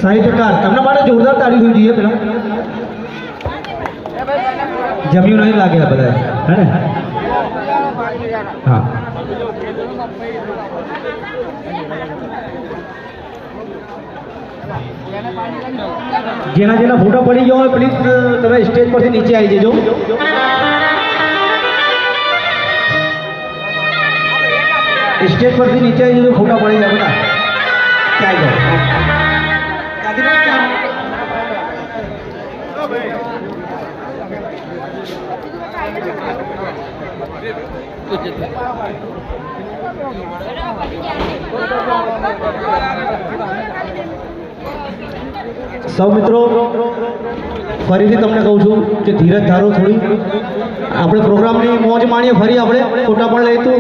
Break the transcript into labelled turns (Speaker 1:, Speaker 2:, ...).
Speaker 1: સાહિત્યકાર તમને માટે જોરદાર તાળી થઈ જોઈએ પેલા જમ્યું નહીં લાગે બધા હે ને હા જેના જેના ફોટો પડી ગયો હોય પ્લીઝ તમે સ્ટેજ પરથી નીચે આવી જજો स्टेज पर भी नीचे जो फोटा पड़ेगा बेटा क्या जाओ सब मित्रों फरीथी तमने कहूँ छूं कि धीरज धारो थोड़ी આપણે પ્રોગ્રામની મોજ માણીએ ફરી આપણે ફોટા પણ લઈતું